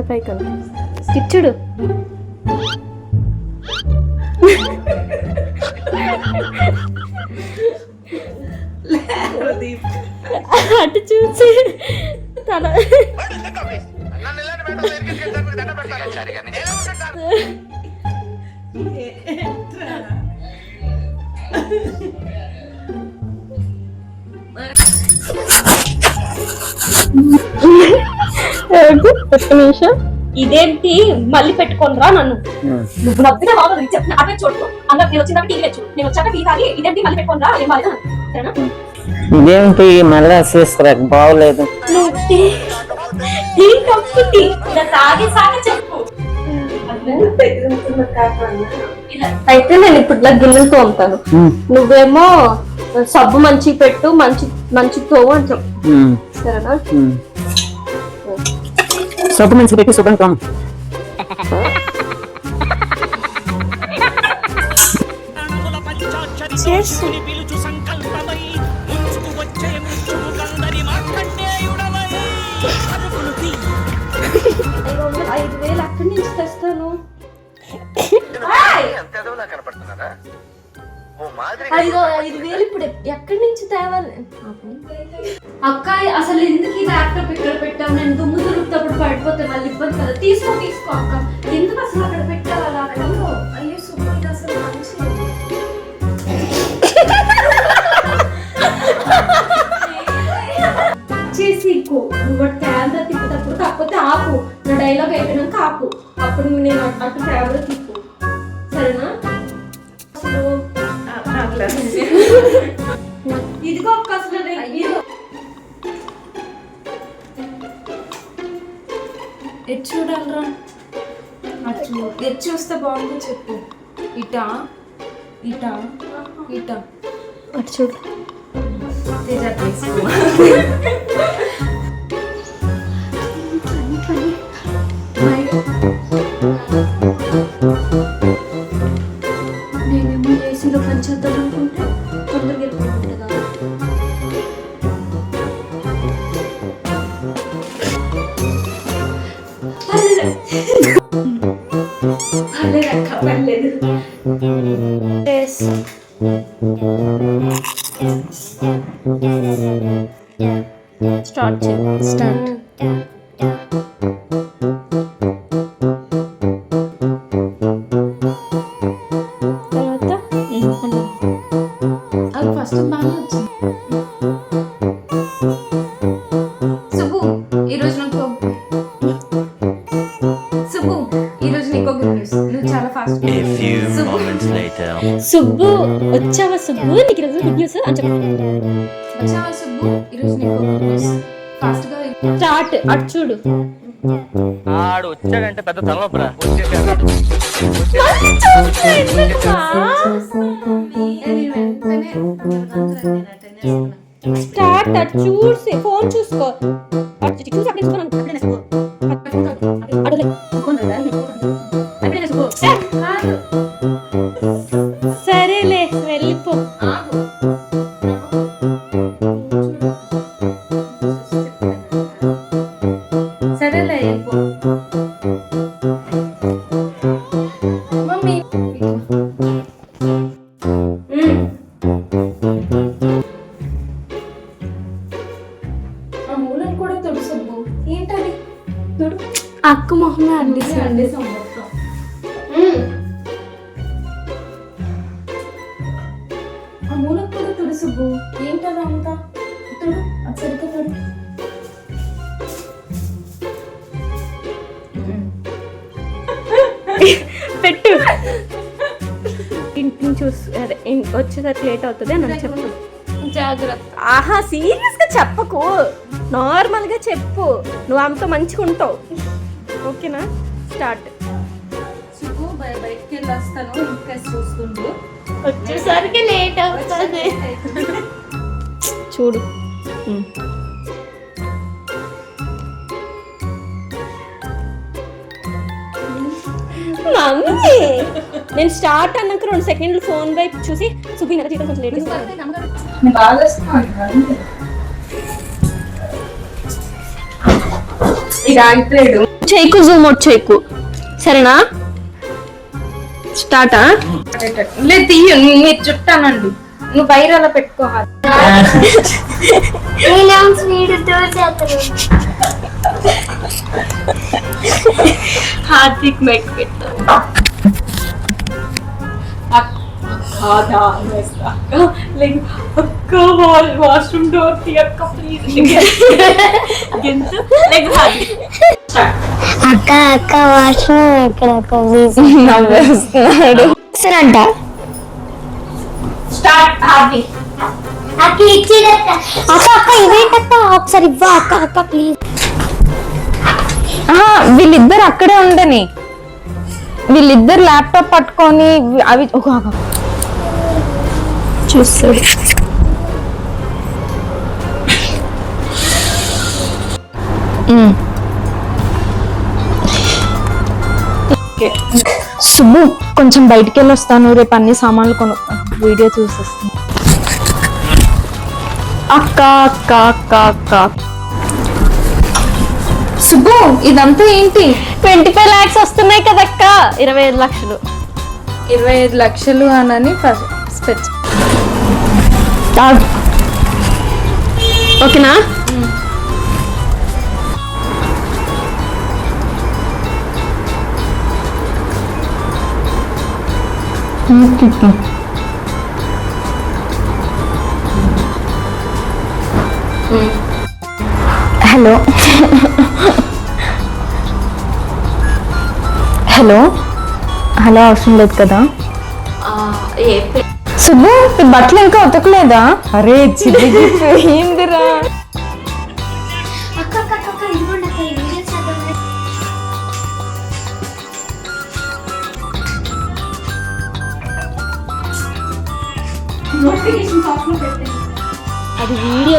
కింద పైకి ఇచ్చుడు. అటు చూసి తన ఒక్క నిమిషం. ఇదేంటి మళ్ళీ పెట్టుకోనరా నన్ను. నువ్వు నవ్వితే బాగుంది చెప్పిన అదే చూడు. అందరూ నేను వచ్చినాక టీవీ వచ్చు, నేను వచ్చాక టీ తాగి ఇదేంటి మళ్ళీ పెట్టుకోనరా ఏం బాగా సరేనా. ఇదేంటి మళ్ళీ తీసుకురా బాగోలేదు. అయితే నేను ఇప్పుడు గిన్నెలతో ఉంటాను, నువ్వేమో సబ్బు మంచి పెట్టు, మంచి తోవు అంటాం సరేనా. సబ్బు మంచి పెట్టి శుభ్రం కాము. అక్కడి నుంచి తెస్తాను. 5,000 ఇప్పుడు ఎక్కడి నుంచి తేవాలి అక్క? అసలు ఎందుకు ఈ ల్యాప్టాప్ ఇక్కడ పెట్టావు? నేను దుమ్ము దులుపుతప్పుడు పడిపోతే మళ్ళీ ఇబ్బంది కదా. తీసుకో అక్క. ఎందుకు అసలు అక్కడ పెట్టావు అలా? అయ్యో సుబ్బు అసలు మంచి చేసికు. నువ్వు కెమెరా తిప్పేటప్పుడు కాకపోతే ఆపు, నా డైలాగ్ అయిపోయినాక ఆపు, అప్పుడు నేను అటు కెమెరా తిప్పు సరేనా. ఇదిగో ఒక్క అసలు ఎటు చూడాలరా? ఎటు చూస్తే బాగుందో చెప్పు. ఇటా ఇటా ఇటా అటు చూడు. నేనేమో ఏసీలో పనిచేద్దాం అనుకుంటే తొందరగా వెళ్ళిపోతుందా. పర్లేదు. Start start. ఫస్ట్ బాగా వచ్చింది. సుబ్బు ఈరోజు నీకు గుడ్ న్యూస్. నువ్వు చాలా ఫాస్ట్. సుబ్బు వచ్చావా? సుబ్బు నీకు ఈరోజు గుడ్ న్యూస్ అని చెప్పు. వచ్చావా సుబ్బు? ఈరోజు నీకు గుడ్ న్యూస్. ఫాస్ట్ గా స్టార్ట్. అటు చూడు. ఆడు వచ్చాడంటే పెద్ద తలనొప్పరా. స్టార్ట్. అటు చూసి ఫోన్ చూసుకో. అటు చూసి అక్కడ సరేలే వెళ్ళిపో. సరేలే మమ్మీ. ఆ మూలను కూడా తుడుసు. ఏంటది? తుడు. అక్క మొహమే అండి. ఆ మూలకు కూడా తుడుసు. ఏంటది అంతా? తుడు. అది సరిగ్గా తుడు. పెట్టు. ఇంటిని చూసి అదే వచ్చేసరికి లేట్ అవుతుంది అని చెప్పు. జాగ్రత్త. ఆహా సీరియస్ గా చెప్పకు, నార్మల్ గా చెప్పు. నువ్వు అంత మంచిగా ఉంటావు ఓకేనా. స్టార్ట్. బయటికి వెళ్ళి వస్తాను, ఇంకా చూస్తుండు. వచ్చేసరికి లేట్ అవుతుంది చూడు. మమ్మీ నేను స్టార్ట్ అన్నాక 2 సెకండ్లు ఫోన్ వైపు చూసి సుబ్బి జీతం కొంచెం లేట్ ఇది ఆగిపోయాడు. చేయకు, జూమ్ అవుట్ చేయకు, సరేనా? స్టార్టా? లేదు తీయు, మీరు చుట్టానండి, నువ్వు వైరాలో పెట్టుకోవాలి. హార్దిక్ మెక్ పెట్టు. వాష్రూమ్ డోర్ తీయక్క ప్లీజ్. అక్క అక్క వాష్రూమ్ ఇక్కడ నవ్వేస్తున్నాడు. సరే అంట స్టార్ట్. హార్దిక్ అక్క ఇచ్చేదక్క. అక్క అక్క ఇదేంటక్క ఒకసారి ఇవ్వ అక్క అక్క ప్లీజ్. వీళ్ళిద్దరు అక్కడే ఉండని, వీళ్ళిద్దరు ల్యాప్టాప్ పట్టుకొని అవి చూస్తాడు. సుబ్బు కొంచెం బయటికి వెళ్ళి వస్తాను, రేపు అన్ని సామాన్లు కొను, వీడియో చూసేస్తాను. అక్క అక్క అక్క అక్క సుబ్బు ఇదంతా ఏంటి? 25 lakhs వస్తున్నాయి కదక్క. 25 లక్షలు. 25 లక్షలు అనని ఫస్ట్ ఓకేనా? హలో హలో హలో, అవసరం లేదు కదా సుబ్బు? ఈ బట్టలు ఇంకా ఉతకలేదా? అరే చిరిగిపోయిందిరా. అక్క అక్క అక్క ఇదిగోండి అక్క ఈ వీడియో చేద్దాం. నోటిఫికేషన్ ఆఫ్ లో పెట్టండి. అది వీడియో